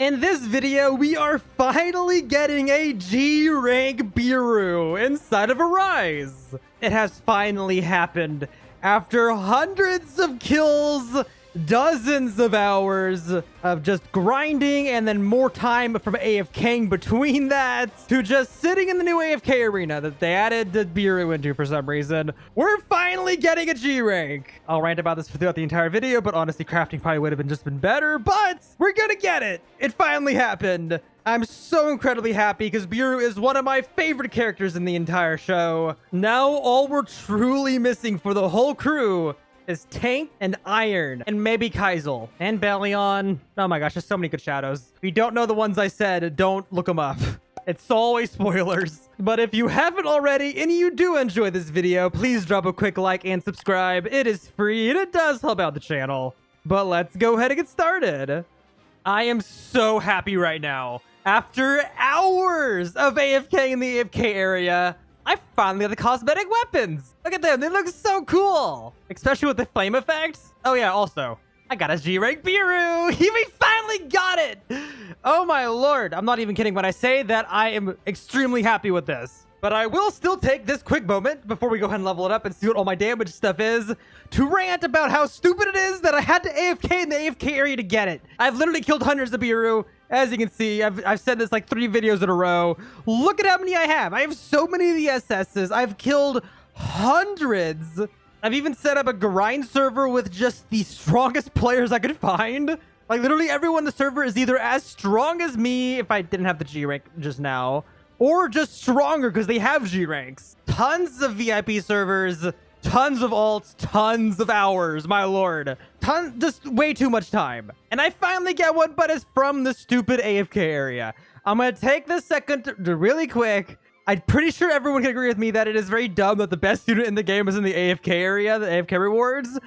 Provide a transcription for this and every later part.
In this video, we are finally getting a G rank Beru inside of Arise. It has finally happened after hundreds of kills, dozens of hours of just grinding, and then more time from AFKing between that to just sitting in the new AFK arena that they added the Beru into for some reason. We're finally getting a G rank. I'll rant about this throughout the entire video, but honestly, crafting probably would have just been better, but we're gonna get it. It finally happened. I'm so incredibly happy because Beru is one of my favorite characters in the entire show. Now all we're truly missing for the whole crew is Tank and Iron and maybe Kaizel and Bellion. Oh my gosh, there's so many good shadows. If you don't know the ones I said, don't look them up. It's always spoilers. But if you haven't already and you do enjoy this video, please drop a quick like and subscribe. It is free and it does help out the channel. But let's go ahead and get started. I am so happy right now. After hours of AFK in the AFK area, I finally have the cosmetic weapons. Look at them. They look so cool. Especially with the flame effects. Oh, yeah. Also, I got a G-rank Beru. We finally got it. Oh, my lord. I'm not even kidding when I say that I am extremely happy with this. But I will still take this quick moment before we go ahead and level it up and see what all my damage stuff is to rant about how stupid it is that I had to AFK in the AFK area to get it. I've literally killed hundreds of Beru. As you can see, I've said this like 3 videos in a row. Look at how many I have. I have so many of the SSs. I've killed hundreds. I've even set up a grind server with just the strongest players I could find. Like literally everyone in the server is either as strong as me if I didn't have the G rank just now, or just stronger because they have G ranks. Tons of VIP servers, tons of alts, tons of hours, my lord. Just way too much time. And I finally get one, but it's from the stupid AFK area. I'm gonna take this second to really quick. I'm pretty sure everyone can agree with me that it is very dumb that the best student in the game is in the AFK area, the AFK rewards.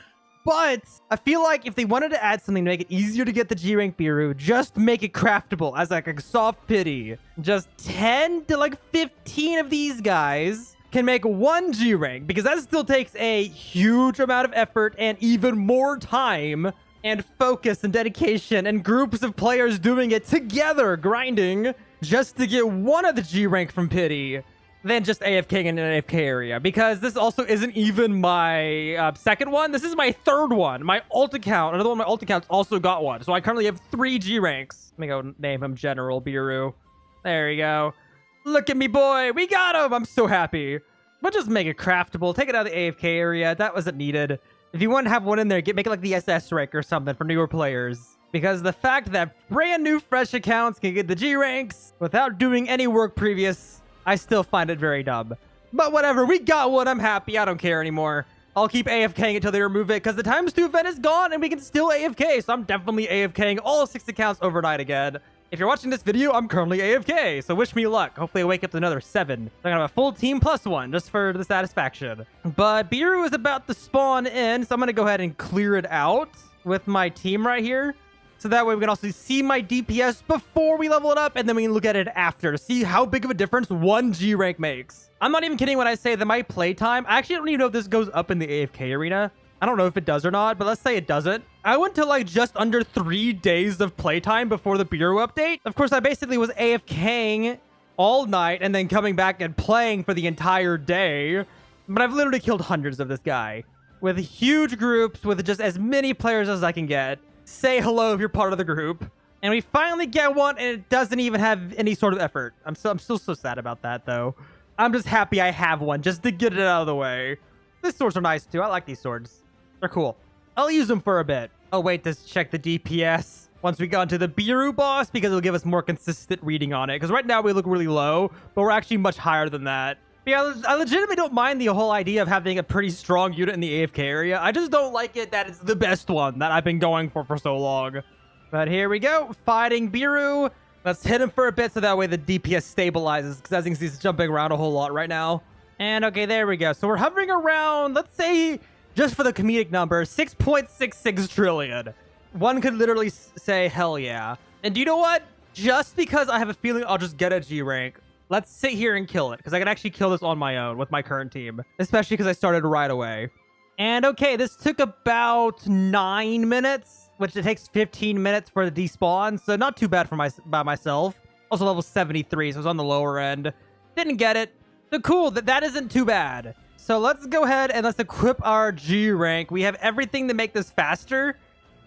But I feel like if they wanted to add something to make it easier to get the G rank Beru, just make it craftable as like a soft pity. Just 10 to like 15 of these guys can make 1 G rank, because that still takes a huge amount of effort and even more time and focus and dedication and groups of players doing it together, grinding just to get 1 of the G rank from pity than just AFKing in an AFK area. Because this also isn't even my second one. This is my 3rd one. My alt account, another one of my alt accounts also got one. So I currently have 3 G ranks. Let me go name him General Beru. There you go. Look at me, boy. We got him. I'm so happy. But just make it craftable. Take it out of the AFK area. That wasn't needed. If you want to have one in there, make it like the SS rank or something for newer players. Because the fact that brand new fresh accounts can get the G ranks without doing any work previous, I still find it very dumb. But whatever. We got one. I'm happy. I don't care anymore. I'll keep AFKing until they remove it because the times 2 event is gone and we can still AFK. So I'm definitely AFKing all 6 accounts overnight again. If you're watching this video, I'm currently AFK, so wish me luck. Hopefully I wake up to another 7. I'm gonna have a full team plus 1, just for the satisfaction. But Beru is about to spawn in, so I'm gonna go ahead and clear it out with my team right here. So that way we can also see my DPS before we level it up, and then we can look at it after to see how big of a difference 1 G rank makes. I'm not even kidding when I say that my playtime, I actually don't even know if this goes up in the AFK arena. I don't know if it does or not, but let's say it doesn't. I went to like just under 3 days of playtime before the Beru update. Of course, I basically was AFKing all night and then coming back and playing for the entire day. But I've literally killed hundreds of this guy with huge groups with just as many players as I can get. Say hello if you're part of the group. And we finally get one and it doesn't even have any sort of effort. I'm still so sad about that though. I'm just happy I have one just to get it out of the way. These swords are nice too. I like these swords. They're cool. I'll use them for a bit. Oh, wait, let's check the DPS once we got into the Beru boss because it'll give us more consistent reading on it. Because right now we look really low, but we're actually much higher than that. But yeah, I legitimately don't mind the whole idea of having a pretty strong unit in the AFK area. I just don't like it that it's the best one that I've been going for so long. But here we go. Fighting Beru. Let's hit him for a bit so that way the DPS stabilizes. Because as you can see, he's jumping around a whole lot right now. And okay, there we go. So we're hovering around, let's say, just for the comedic number, 6.66 trillion. One could literally say, hell yeah. And do you know what? Just because I have a feeling I'll just get a G rank, let's sit here and kill it. Because I can actually kill this on my own with my current team. Especially because I started right away. And okay, this took about 9 minutes. which it takes 15 minutes for the despawn, so not too bad for by myself. Also level 73, so it's on the lower end. Didn't get it. So cool, that isn't too bad. So let's go ahead and let's equip our G rank. We have everything to make this faster.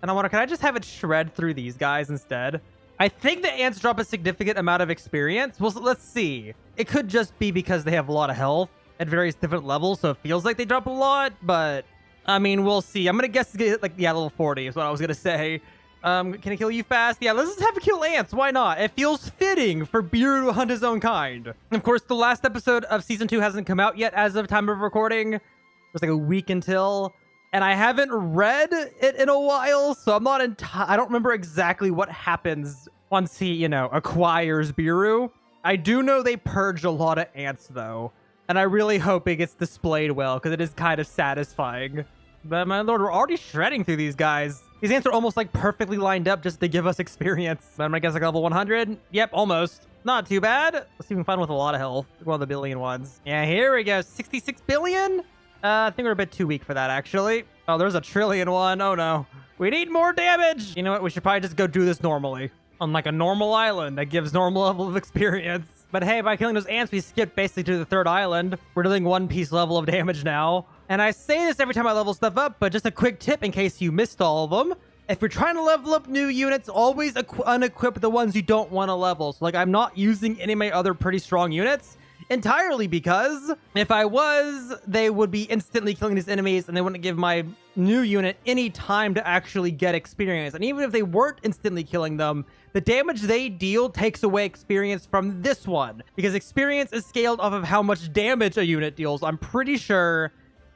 And I wonder, can I just have it shred through these guys instead? I think the ants drop a significant amount of experience. Well, let's see. It could just be because they have a lot of health at various different levels, so it feels like they drop a lot, but I mean, we'll see. I'm gonna guess to get like, yeah, level 40 is what I was gonna say. Can I kill you fast? Yeah, let's just have to kill ants. Why not? It feels fitting for Beru to hunt his own kind. And of course, the last episode of season 2 hasn't come out yet as of time of recording. It's like a week until, and I haven't read it in a while, so I'm not I don't remember exactly what happens once he, you know, acquires Beru. I do know they purge a lot of ants though, and I really hope it gets displayed well because it is kind of satisfying. But my lord, we're already shredding through these guys. These ants are almost like perfectly lined up just to give us experience. I'm gonna guess like level 100. Yep, almost. Not too bad. Let's see if we can find one with a lot of health. One of the billion ones. Yeah, here we go. 66 billion? I think we're a bit too weak for that, actually. Oh, there's a trillion one. Oh, no. We need more damage. You know what? We should probably just go do this normally. On like a normal island that gives normal level of experience. But hey, by killing those ants, we skipped basically to the third island. We're dealing one piece level of damage now. And I say this every time I level stuff up, but just a quick tip in case you missed all of them. If you're trying to level up new units, always unequip the ones you don't want to level. So like, I'm not using any of my other pretty strong units entirely because if I was, they would be instantly killing these enemies and they wouldn't give my new unit any time to actually get experience. And even if they weren't instantly killing them, the damage they deal takes away experience from this one because experience is scaled off of how much damage a unit deals, I'm pretty sure,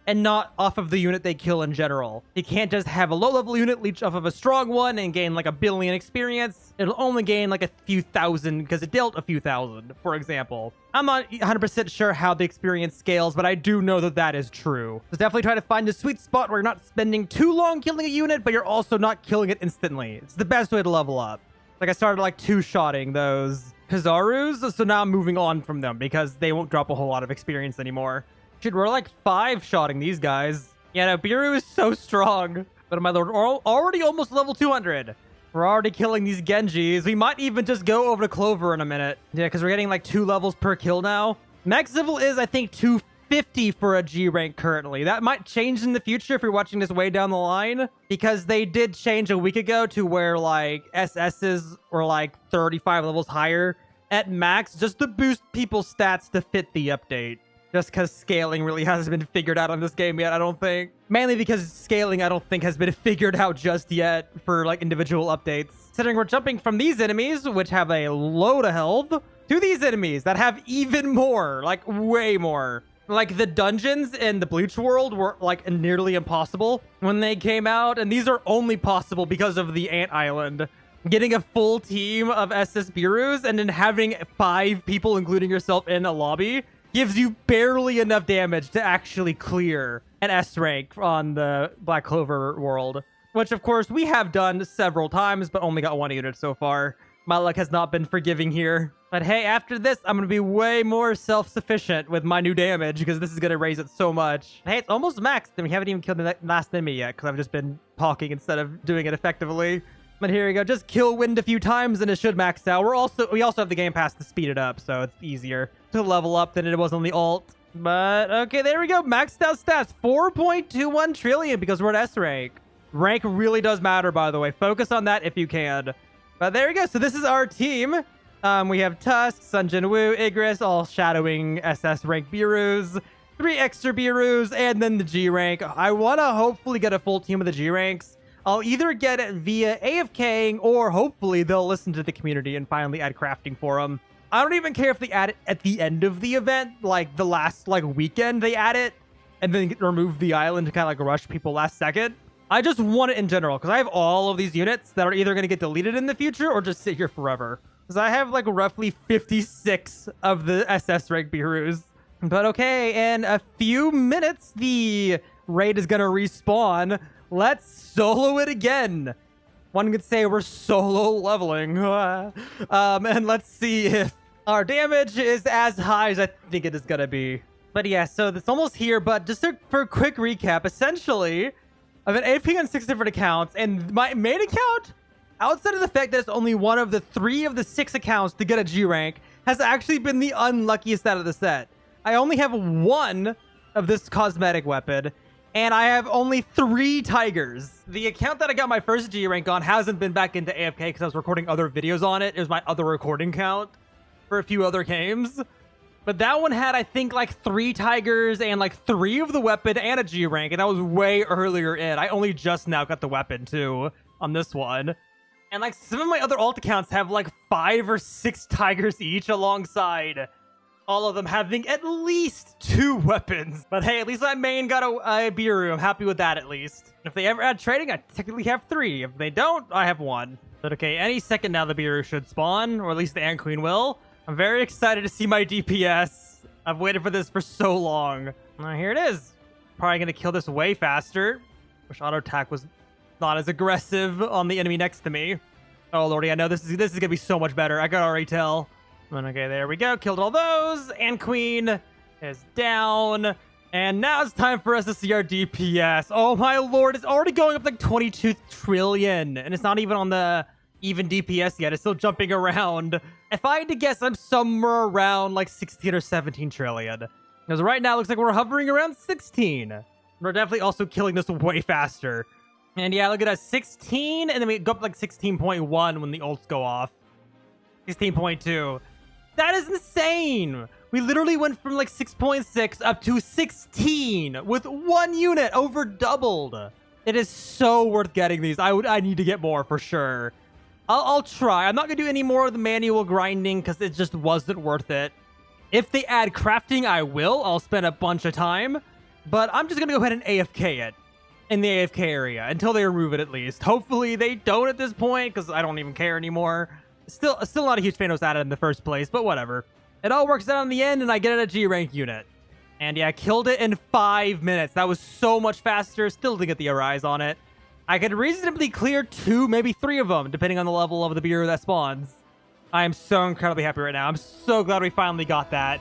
and not off of the unit they kill in general. You can't just have a low-level unit leech off of a strong one and gain like a billion experience. It'll only gain like a few thousand because it dealt a few thousand, for example. I'm not 100% sure how the experience scales, but I do know that that is true. So definitely try to find a sweet spot where you're not spending too long killing a unit, but you're also not killing it instantly. It's the best way to level up. Like I started like two-shotting those Kazarus, so now I'm moving on from them because they won't drop a whole lot of experience anymore. Shit, we're like 5-shotting these guys. Yeah, no, Beru is so strong. But my lord, already almost level 200. We're already killing these Genjis. We might even just go over to Clover in a minute. Yeah, because we're getting like 2 levels per kill now. Max level is, I think, 250 for a G rank currently. That might change in the future if you're watching this way down the line. Because they did change a week ago to where like SSs were like 35 levels higher at max. Just to boost people's stats to fit the update. Just because scaling really hasn't been figured out on this game yet, I don't think. Mainly because scaling, I don't think, has been figured out just yet for, like, individual updates. Considering we're jumping from these enemies, which have a load of health, to these enemies that have even more, like, way more. Like, the dungeons in the Bleach world were, like, nearly impossible when they came out, and these are only possible because of the Ant Island. Getting a full team of SS Berus and then having 5 people, including yourself, in a lobby gives you barely enough damage to actually clear an S rank on the Black Clover world. Which, of course, we have done several times, but only got 1 unit so far. My luck has not been forgiving here. But hey, after this, I'm going to be way more self-sufficient with my new damage because this is going to raise it so much. Hey, it's almost maxed, and we haven't even killed the last enemy yet because I've just been talking instead of doing it effectively. But here we go. Just kill wind a few times and it should max out. We also have the game pass to speed it up, so it's easier to level up than it was on the alt. But okay, there we go. Maxed out stats. 4.21 trillion because we're at S rank. Rank really does matter, by the way. Focus on that if you can. But there we go. So this is our team. We have Tusk, Sun Jinwoo, Igris, all shadowing SS rank Berus. 3 extra Berus, and then the G rank. I want to hopefully get a full team of the G ranks. I'll either get it via AFKing or hopefully they'll listen to the community and finally add crafting for them. I don't even care if they add it at the end of the event, like the last like weekend they add it and then remove the island to kind of like rush people last second. I just want it in general because I have all of these units that are either going to get deleted in the future or just sit here forever. Because I have like roughly 56 of the SS rank Berus. But okay, in a few minutes, the raid is going to respawn. Let's solo it again. One could say we're solo leveling. And let's see if our damage is as high as I think it is going to be. But yeah, so it's almost here. But just for a quick recap, essentially, I've been AFK on 6 different accounts, and my main account, outside of the fact that it's only one of the 3 of the 6 accounts to get a G rank, has actually been the unluckiest out of the set. I only have 1 of this cosmetic weapon, and I have only 3 tigers. The account that I got my first G rank on hasn't been back into AFK because I was recording other videos on it. It was my other recording count for a few other games. But that one had, I think, like 3 tigers and like 3 of the weapon and a G rank. And that was way earlier in. I only just now got the weapon too on this one. And like some of my other alt accounts have like 5 or 6 tigers each alongside all of them having at least 2 weapons. But hey, at least my main got a Beru. I'm happy with that at least. And if they ever add trading, I technically have 3. If they don't, I have 1. But okay, any second now the Beru should spawn, or at least the Ant Queen will. I'm very excited to see my DPS. I've waited for this for so long. Here it is. Probably going to kill this way faster. Wish auto attack was not as aggressive on the enemy next to me. Oh lordy, I know this is going to be so much better. I can already tell. Okay, there we go. Killed all those. And Queen is down. And now it's time for us to see our DPS. Oh my lord, it's already going up like 22 trillion. And it's not even on the even DPS yet. It's still jumping around. If I had to guess, I'm somewhere around like 16 or 17 trillion. Because right now it looks like we're hovering around 16. We're definitely also killing this way faster. And yeah, look at us, 16. And then we go up like 16.1 when the ults go off. 16.2. That is insane. We literally went from like 6.6 up to 16 with 1 unit, over doubled. It is so worth getting these. I need to get more for sure. I'll try. I'm not going to do any more of the manual grinding because it just wasn't worth it. If they add crafting, I will. I'll spend a bunch of time. But I'm just going to go ahead and AFK it in the AFK area until they remove it at least. Hopefully they don't at this point because I don't even care anymore. Still not a huge fan it was added in the first place, but whatever. It all works out in the end and I get it a G rank unit. And yeah, I killed it in 5 minutes. That was so much faster. Still didn't get the Arise on it. I could reasonably clear 2, maybe 3 of them, depending on the level of the Beru that spawns. I am so incredibly happy right now. I'm so glad we finally got that.